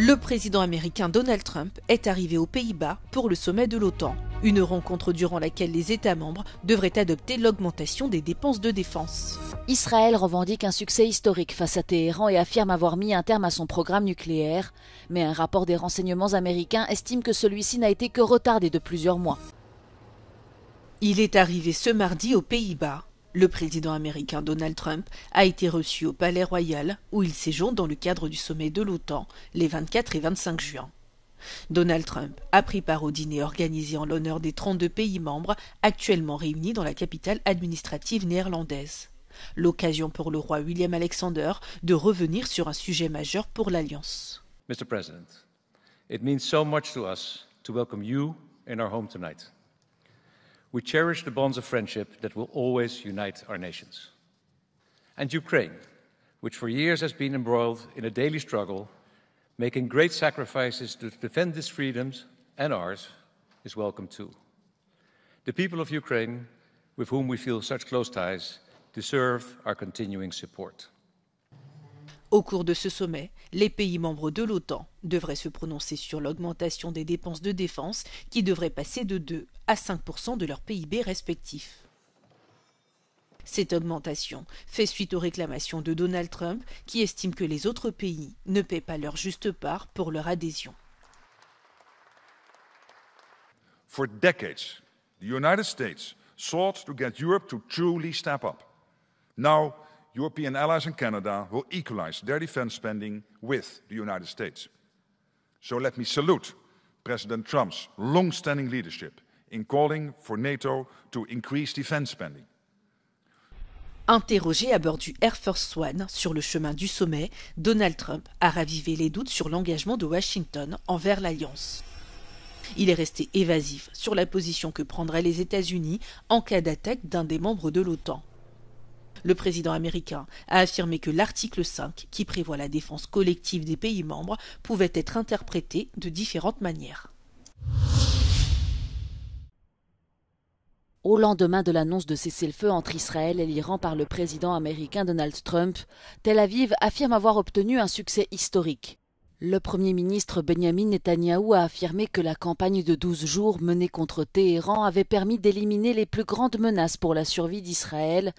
Le président américain Donald Trump est arrivé aux Pays-Bas pour le sommet de l'OTAN, une rencontre durant laquelle les États membres devraient adopter l'augmentation des dépenses de défense. Israël revendique un succès historique face à Téhéran et affirme avoir mis un terme à son programme nucléaire, mais un rapport des renseignements américains estime que celui-ci n'a été que retardé de plusieurs mois. Il est arrivé ce mardi aux Pays-Bas. Le président américain Donald Trump a été reçu au Palais Royal où il séjourne dans le cadre du sommet de l'OTAN les 24 et 25 juin. Donald Trump a pris part au dîner organisé en l'honneur des 32 pays membres actuellement réunis dans la capitale administrative néerlandaise. L'occasion pour le roi William Alexander de revenir sur un sujet majeur pour l'Alliance. Mr. President, it means so much to us to welcome you in our home tonight. We cherish the bonds of friendship that will always unite our nations. And Ukraine, which for years has been embroiled in a daily struggle, making great sacrifices to defend its freedoms and ours, is welcome too. The people of Ukraine, with whom we feel such close ties, deserve our continuing support. Au cours de ce sommet, les pays membres de l'OTAN devraient se prononcer sur l'augmentation des dépenses de défense qui devraient passer de 2 à 5% de leur PIB respectif. Cette augmentation fait suite aux réclamations de Donald Trump qui estime que les autres pays ne paient pas leur juste part pour leur adhésion. For decades, the United States sought to get Europe to truly step up. Now, European allies and Canada will equalize their defense spending with the United States. So let me salute President Trump's long-standing leadership in calling for NATO to increase defense spending. Interrogé à bord du Air Force One sur le chemin du sommet, Donald Trump a ravivé les doutes sur l'engagement de Washington envers l'Alliance. Il est resté évasif sur la position que prendraient les États-Unis en cas d'attaque d'un des membres de l'OTAN. Le président américain a affirmé que l'article 5, qui prévoit la défense collective des pays membres, pouvait être interprété de différentes manières. Au lendemain de l'annonce de cessez-le-feu entre Israël et l'Iran par le président américain Donald Trump, Tel Aviv affirme avoir obtenu un succès historique. Le Premier ministre Benjamin Netanyahou a affirmé que la campagne de 12 jours menée contre Téhéran avait permis d'éliminer les plus grandes menaces pour la survie d'Israël.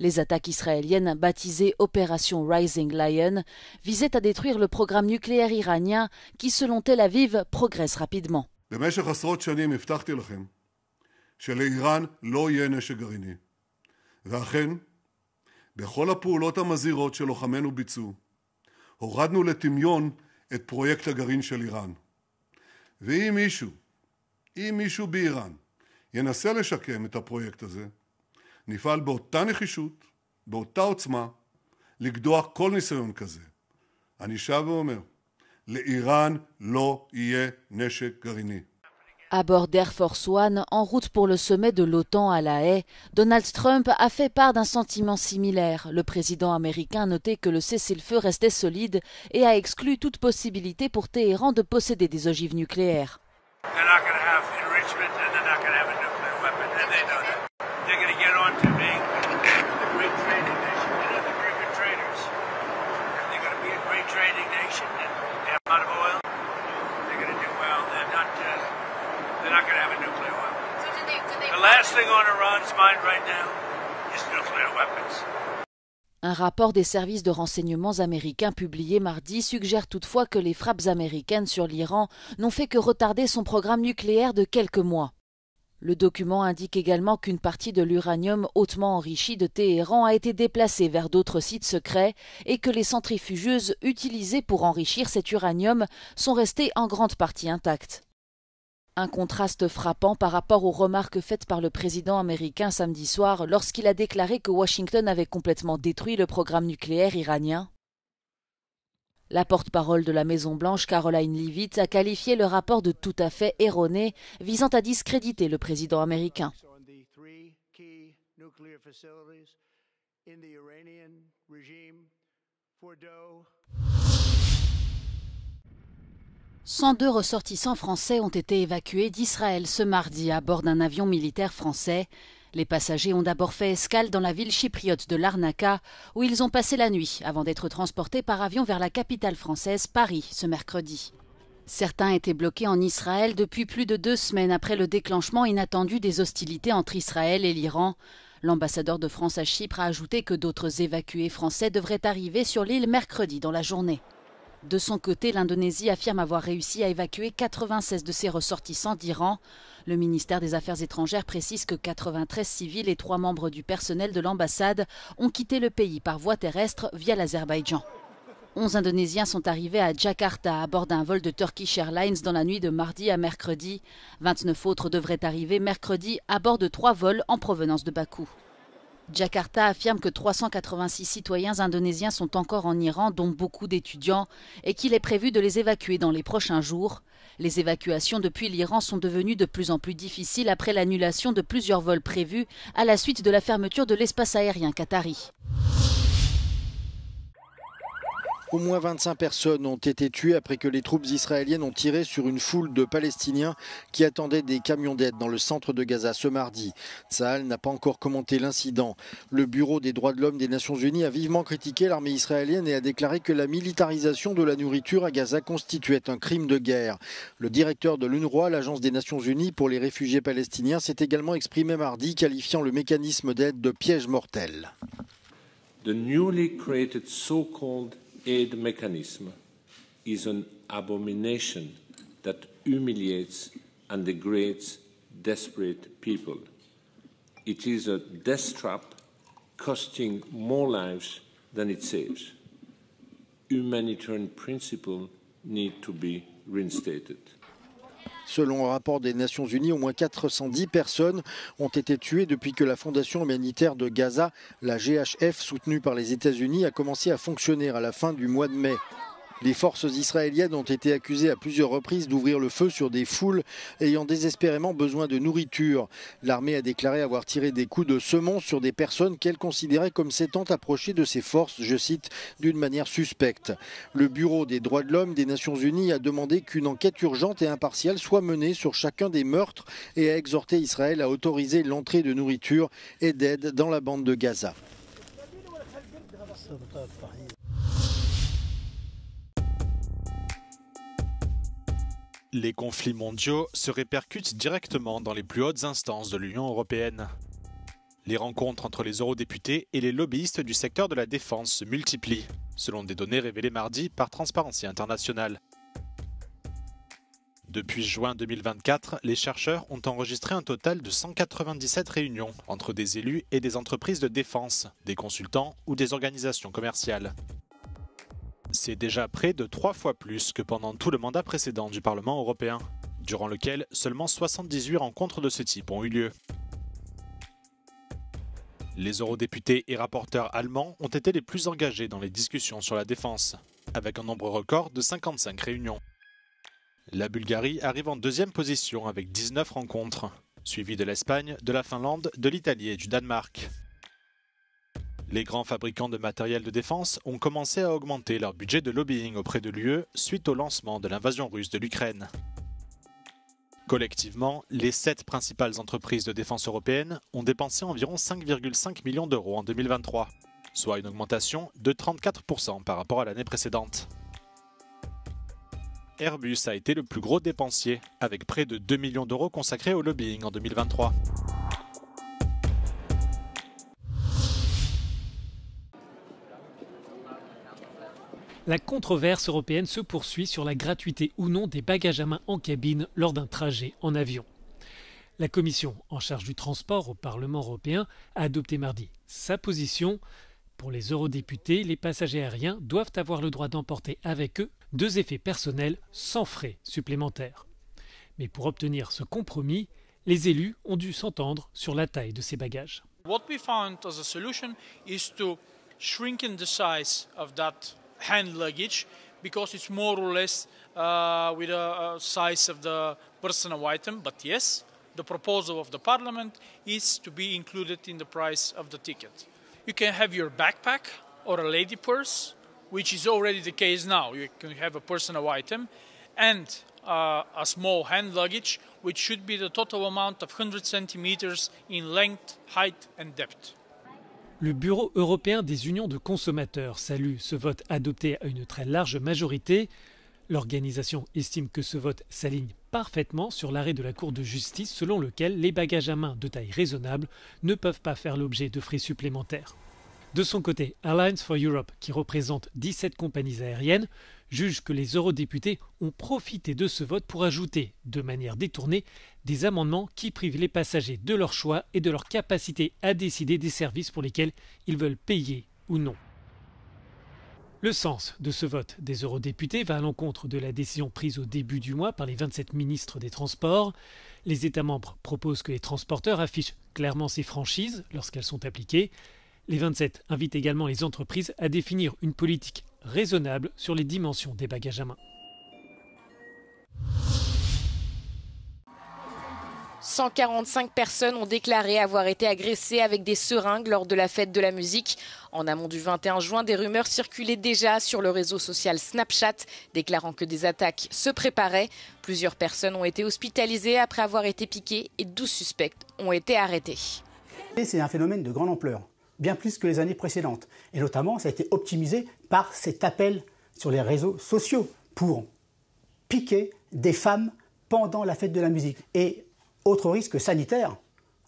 Les attaques israéliennes, baptisées Opération Rising Lion, visaient à détruire le programme nucléaire iranien qui, selon Tel Aviv, progresse rapidement. שלאיראן לא יהיה נשק גרעיני. ואכן, בכל הפעולות המזהירות שלוחמינו ביצעו, הורדנו לטמיון את פרויקט הגרעין של איראן. ואם מישהו באיראן ינסה לשקם את הפרויקט הזה, נפעל באותה נחישות, באותה עוצמה, לגדוע כל ניסיון כזה. אני שב ואומר, לאיראן לא יהיה נשק גרעיני. À bord d'Air Force One, en route pour le sommet de l'OTAN à La Haye, Donald Trump a fait part d'un sentiment similaire. Le président américain a noté que le cessez-le-feu restait solide et a exclu toute possibilité pour Téhéran de posséder des ogives nucléaires. Un rapport des services de renseignements américains publié mardi suggère toutefois que les frappes américaines sur l'Iran n'ont fait que retarder son programme nucléaire de quelques mois. Le document indique également qu'une partie de l'uranium hautement enrichi de Téhéran a été déplacée vers d'autres sites secrets et que les centrifugeuses utilisées pour enrichir cet uranium sont restées en grande partie intactes. Un contraste frappant par rapport aux remarques faites par le président américain samedi soir lorsqu'il a déclaré que Washington avait complètement détruit le programme nucléaire iranien. La porte-parole de la Maison-Blanche, Caroline Leavitt, a qualifié le rapport de tout à fait erroné, visant à discréditer le président américain. 102 ressortissants français ont été évacués d'Israël ce mardi à bord d'un avion militaire français. Les passagers ont d'abord fait escale dans la ville chypriote de Larnaca, où ils ont passé la nuit avant d'être transportés par avion vers la capitale française, Paris, ce mercredi. Certains étaient bloqués en Israël depuis plus de 2 semaines après le déclenchement inattendu des hostilités entre Israël et l'Iran. L'ambassadeur de France à Chypre a ajouté que d'autres évacués français devraient arriver sur l'île mercredi dans la journée. De son côté, l'Indonésie affirme avoir réussi à évacuer 96 de ses ressortissants d'Iran. Le ministère des Affaires étrangères précise que 93 civils et 3 membres du personnel de l'ambassade ont quitté le pays par voie terrestre via l'Azerbaïdjan. 11 Indonésiens sont arrivés à Jakarta à bord d'un vol de Turkish Airlines dans la nuit de mardi à mercredi. 29 autres devraient arriver mercredi à bord de 3 vols en provenance de Bakou. Jakarta affirme que 386 citoyens indonésiens sont encore en Iran, dont beaucoup d'étudiants, et qu'il est prévu de les évacuer dans les prochains jours. Les évacuations depuis l'Iran sont devenues de plus en plus difficiles après l'annulation de plusieurs vols prévus à la suite de la fermeture de l'espace aérien qatari. Au moins 25 personnes ont été tuées après que les troupes israéliennes ont tiré sur une foule de Palestiniens qui attendaient des camions d'aide dans le centre de Gaza ce mardi. Tsahal n'a pas encore commenté l'incident. Le Bureau des droits de l'homme des Nations Unies a vivement critiqué l'armée israélienne et a déclaré que la militarisation de la nourriture à Gaza constituait un crime de guerre. Le directeur de l'UNRWA, l'agence des Nations Unies pour les réfugiés palestiniens, s'est également exprimé mardi, qualifiant le mécanisme d'aide de piège mortel. The newly created so-called aid mechanism is an abomination that humiliates and degrades desperate people. It is a death trap costing more lives than it saves. Humanitarian principles need to be reinstated. Selon un rapport des Nations Unies, au moins 410 personnes ont été tuées depuis que la Fondation humanitaire de Gaza, la GHF, soutenue par les États-Unis, a commencé à fonctionner à la fin du mois de mai. Les forces israéliennes ont été accusées à plusieurs reprises d'ouvrir le feu sur des foules ayant désespérément besoin de nourriture. L'armée a déclaré avoir tiré des coups de semonce sur des personnes qu'elle considérait comme s'étant approchées de ses forces, je cite, d'une manière suspecte. Le Bureau des droits de l'homme des Nations Unies a demandé qu'une enquête urgente et impartiale soit menée sur chacun des meurtres et a exhorté Israël à autoriser l'entrée de nourriture et d'aide dans la bande de Gaza. Les conflits mondiaux se répercutent directement dans les plus hautes instances de l'Union européenne. Les rencontres entre les eurodéputés et les lobbyistes du secteur de la défense se multiplient, selon des données révélées mardi par Transparency International. Depuis juin 2024, les chercheurs ont enregistré un total de 197 réunions entre des élus et des entreprises de défense, des consultants ou des organisations commerciales. C'est déjà près de 3 fois plus que pendant tout le mandat précédent du Parlement européen, durant lequel seulement 78 rencontres de ce type ont eu lieu. Les eurodéputés et rapporteurs allemands ont été les plus engagés dans les discussions sur la défense, avec un nombre record de 55 réunions. La Bulgarie arrive en 2e position avec 19 rencontres, suivie de l'Espagne, de la Finlande, de l'Italie et du Danemark. Les grands fabricants de matériel de défense ont commencé à augmenter leur budget de lobbying auprès de l'UE suite au lancement de l'invasion russe de l'Ukraine. Collectivement, les 7 principales entreprises de défense européennes ont dépensé environ 5,5 millions d'euros en 2023, soit une augmentation de 34% par rapport à l'année précédente. Airbus a été le plus gros dépensier, avec près de 2 millions d'euros consacrés au lobbying en 2023. La controverse européenne se poursuit sur la gratuité ou non des bagages à main en cabine lors d'un trajet en avion. La commission en charge du transport au Parlement européen a adopté mardi sa position. Pour les eurodéputés, les passagers aériens doivent avoir le droit d'emporter avec eux 2 effets personnels sans frais supplémentaires. Mais pour obtenir ce compromis, les élus ont dû s'entendre sur la taille de ces bagages. What we found as a solution is to shrink in the size of that hand luggage because it's more or less with a size of the personal item. But yes, the proposal of the Parliament is to be included in the price of the ticket. You can have your backpack or a lady purse, which is already the case now. You can have a personal item. And a small hand luggage, which should be the total amount of 100 centimeters in length, height and depth. Le Bureau européen des unions de consommateurs salue ce vote adopté à une très large majorité. L'organisation estime que ce vote s'aligne parfaitement sur l'arrêt de la Cour de justice selon lequel les bagages à main de taille raisonnable ne peuvent pas faire l'objet de frais supplémentaires. De son côté, Airlines for Europe, qui représente 17 compagnies aériennes, juge que les eurodéputés ont profité de ce vote pour ajouter, de manière détournée, des amendements qui privent les passagers de leur choix et de leur capacité à décider des services pour lesquels ils veulent payer ou non. Le sens de ce vote des eurodéputés va à l'encontre de la décision prise au début du mois par les 27 ministres des Transports. Les États membres proposent que les transporteurs affichent clairement ces franchises lorsqu'elles sont appliquées. Les 27 invitent également les entreprises à définir une politique raisonnable sur les dimensions des bagages à main. 145 personnes ont déclaré avoir été agressées avec des seringues lors de la fête de la musique. En amont du 21 juin, des rumeurs circulaient déjà sur le réseau social Snapchat, déclarant que des attaques se préparaient. Plusieurs personnes ont été hospitalisées après avoir été piquées et 12 suspects ont été arrêtés. C'est un phénomène de grande ampleur, bien plus que les années précédentes. Et notamment, ça a été optimisé par cet appel sur les réseaux sociaux pour piquer des femmes pendant la fête de la musique. Et autre risque sanitaire,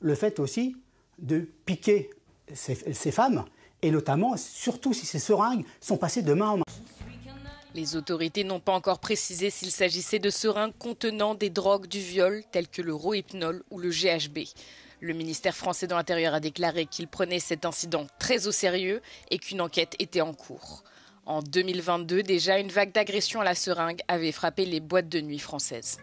le fait aussi de piquer ces femmes, et notamment, surtout si ces seringues sont passées de main en main. Les autorités n'ont pas encore précisé s'il s'agissait de seringues contenant des drogues du viol, telles que le Rohypnol ou le GHB. Le ministère français de l'Intérieur a déclaré qu'il prenait cet incident très au sérieux et qu'une enquête était en cours. En 2022, déjà, une vague d'agressions à la seringue avait frappé les boîtes de nuit françaises.